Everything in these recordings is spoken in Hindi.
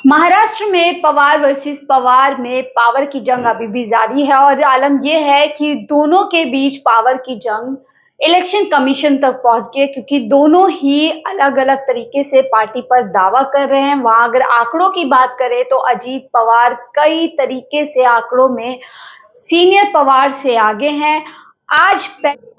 महाराष्ट्र में पवार वर्सेस पवार में पावर की जंग अभी भी जारी है और आलम यह है कि दोनों के बीच पावर की जंग इलेक्शन कमीशन तक पहुंच गई, क्योंकि दोनों ही अलग अलग तरीके से पार्टी पर दावा कर रहे हैं। वहां अगर आंकड़ों की बात करें तो अजीत पवार कई तरीके से आंकड़ों में सीनियर पवार से आगे हैं। आज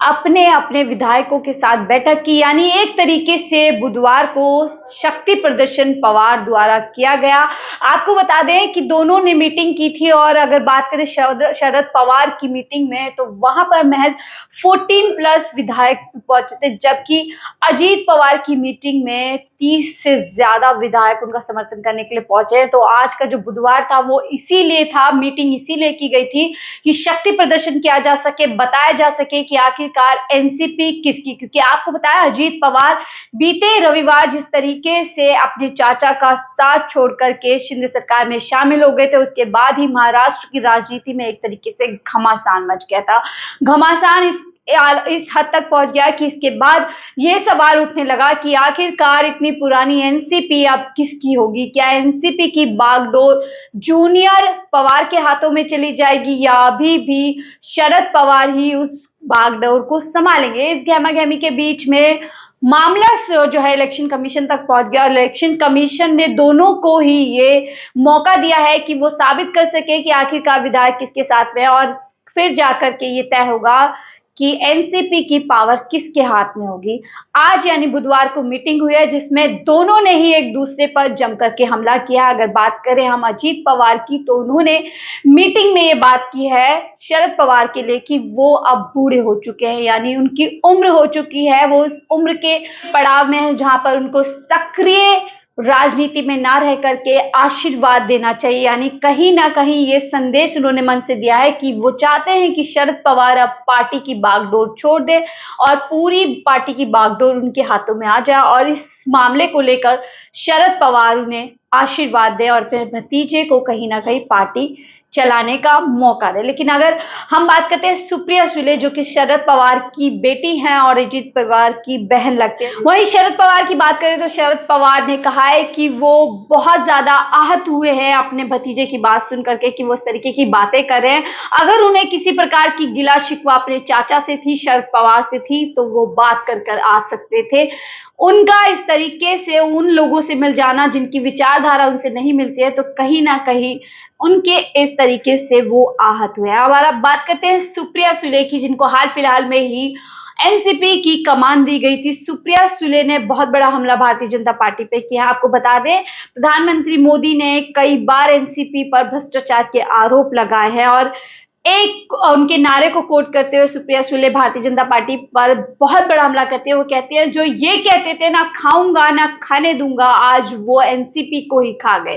अपने अपने विधायकों के साथ बैठक की, यानी एक तरीके से बुधवार को शक्ति प्रदर्शन पवार द्वारा किया गया। आपको बता दें कि दोनों ने मीटिंग की थी और अगर बात करें शरद पवार की मीटिंग में तो वहां पर महज 14 प्लस विधायक पहुंचे थे, जबकि अजीत पवार की मीटिंग में 30 से ज्यादा विधायक उनका समर्थन करने के लिए पहुंचे। तो आज का जो बुधवार था वो इसीलिए था, मीटिंग इसीलिए की गई थी कि शक्ति प्रदर्शन किया जा सके, बताया जा सके कि आखिरकार एनसीपी किसकी, क्योंकि आपको बताया अजीत पवार बीते रविवार जिस तरीके से अपने चाचा का साथ छोड़ करके शिंदे सरकार में शामिल हो गए थे, उसके बाद ही महाराष्ट्र की राजनीति में एक तरीके से घमासान मच गया था। घमासान इस हद तक पहुंच गया कि इसके बाद यह सवाल उठने लगा कि आखिरकार इतनी पुरानी एनसीपी अब किसकी होगी। क्या एनसीपी की बागडोर जूनियर पवार के हाथों में चली जाएगी या अभी भी शरद पवार ही उस बागडोर को संभालेंगे। इस गहमागहमी के बीच में मामला जो है इलेक्शन कमीशन तक पहुंच गया। इलेक्शन कमीशन ने दोनों को ही ये मौका दिया है कि वो साबित कर सके कि आखिरकार विधायक किसके साथ में, और फिर जाकर के ये तय होगा कि एनसीपी की पावर किसके हाथ में होगी। आज यानी बुधवार को मीटिंग हुई है जिसमें दोनों ने ही एक दूसरे पर जम करके हमला किया। अगर बात करें हम अजीत पवार की तो उन्होंने मीटिंग में ये बात की है शरद पवार के लिए कि वो अब बूढ़े हो चुके हैं, यानी उनकी उम्र हो चुकी है, वो उस उम्र के पड़ाव में है जहां पर उनको सक्रिय राजनीति में ना रह करके आशीर्वाद देना चाहिए। यानी कहीं ना कहीं ये संदेश उन्होंने मन से दिया है कि वो चाहते हैं कि शरद पवार अब पार्टी की बागडोर छोड़ दे और पूरी पार्टी की बागडोर उनके हाथों में आ जाए और इस मामले को लेकर शरद पवार उन्हें आशीर्वाद दे और फिर भतीजे को कहीं ना कहीं पार्टी चलाने का मौका दे। लेकिन अगर हम बात करते हैं सुप्रिया सुले जो कि शरद पवार की बेटी हैं और अजीत पवार की बहन लगते हैं, वहीं शरद पवार की बात करें तो शरद पवार ने कहा है कि वो बहुत ज्यादा आहत हुए हैं अपने भतीजे की बात सुन करके कि वो इस तरीके की बातें कर रहे हैं। अगर उन्हें किसी प्रकार की गिला शिकवा अपने चाचा से थी, शरद पवार से थी, तो वो बात कर आ सकते थे। उनका इस तरीके से उन लोगों से मिल जाना जिनकी विचारधारा उनसे नहीं मिलती है, तो कहीं ना कहीं उनके इस तरीके से वो आहत हुए हैं। अब बात करते हैं सुप्रिया सुले की, जिनको हाल फिलहाल में ही एनसीपी की कमान दी गई थी। सुप्रिया सुले ने बहुत बड़ा हमला भारतीय जनता पार्टी पे किया। आपको बता दें प्रधानमंत्री मोदी ने कई बार एनसीपी पर भ्रष्टाचार के आरोप लगाए हैं और एक उनके नारे को कोट करते हुए सुप्रिया सुले भारतीय जनता पार्टी पर बहुत बड़ा हमला करते हैं। वो कहते हैं जो ये कहते थे ना खाऊंगा ना खाने दूंगा, आज वो एनसीपी को ही खा गए।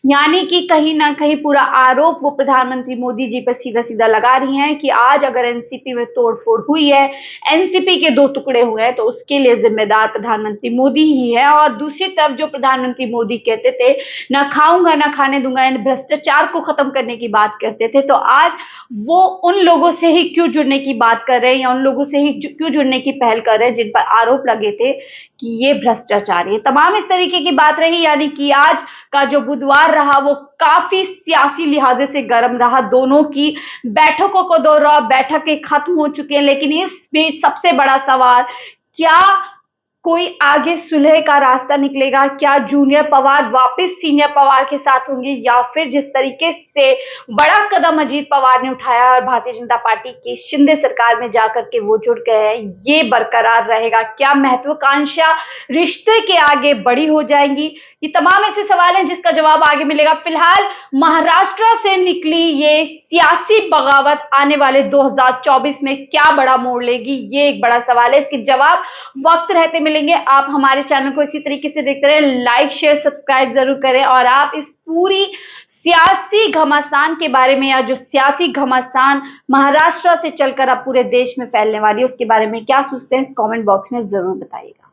यानी कि कहीं ना कहीं पूरा आरोप वो प्रधानमंत्री मोदी जी पर सीधा सीधा लगा रही हैं कि आज अगर एनसीपी में तोड़फोड़ हुई है, एनसीपी के दो टुकड़े हुए हैं, तो उसके लिए जिम्मेदार प्रधानमंत्री मोदी ही है। और दूसरी तरफ जो प्रधानमंत्री मोदी कहते थे ना खाऊंगा ना खाने दूंगा, यानी भ्रष्टाचार को खत्म करने की बात करते थे, तो आज वो उन लोगों से ही क्यों जुड़ने की बात कर रहे हैं या उन लोगों से ही क्यों जुड़ने की पहल कर रहे हैं जिन पर आरोप लगे थे कि ये भ्रष्टाचारी है। तमाम इस तरीके की बात रही। यानी कि आज का जो बुधवार रहा वो काफी सियासी लिहाजे से गर्म रहा। दोनों की बैठकों को दोहराव, बैठकें खत्म हो चुकी हैं, लेकिन इस बीच सबसे बड़ा सवाल, क्या कोई आगे सुलह का रास्ता निकलेगा? क्या जूनियर पवार वापस सीनियर पवार के साथ होंगे या फिर जिस तरीके से बड़ा कदम अजीत पवार ने उठाया और भारतीय जनता पार्टी की शिंदे सरकार में जाकर के वो जुड़ गए हैं, ये बरकरार रहेगा? क्या महत्वाकांक्षा रिश्ते के आगे बड़ी हो जाएंगी? ये तमाम ऐसे सवाल हैं जिसका जवाब आगे मिलेगा। फिलहाल महाराष्ट्र से निकली ये सियासी बगावत आने वाले 2024 में क्या बड़ा मोड़ लेगी, ये एक बड़ा सवाल है। इसके जवाब वक्त रहते मिलेंगे। आप हमारे चैनल को इसी तरीके से देखते रहें, लाइक शेयर सब्सक्राइब जरूर करें और आप इस पूरी सियासी घमासान के बारे में या जो सियासी घमासान महाराष्ट्र से चलकर अब पूरे देश में फैलने वाली है उसके बारे में क्या सोचते हैं कमेंट बॉक्स में जरूर बताइएगा।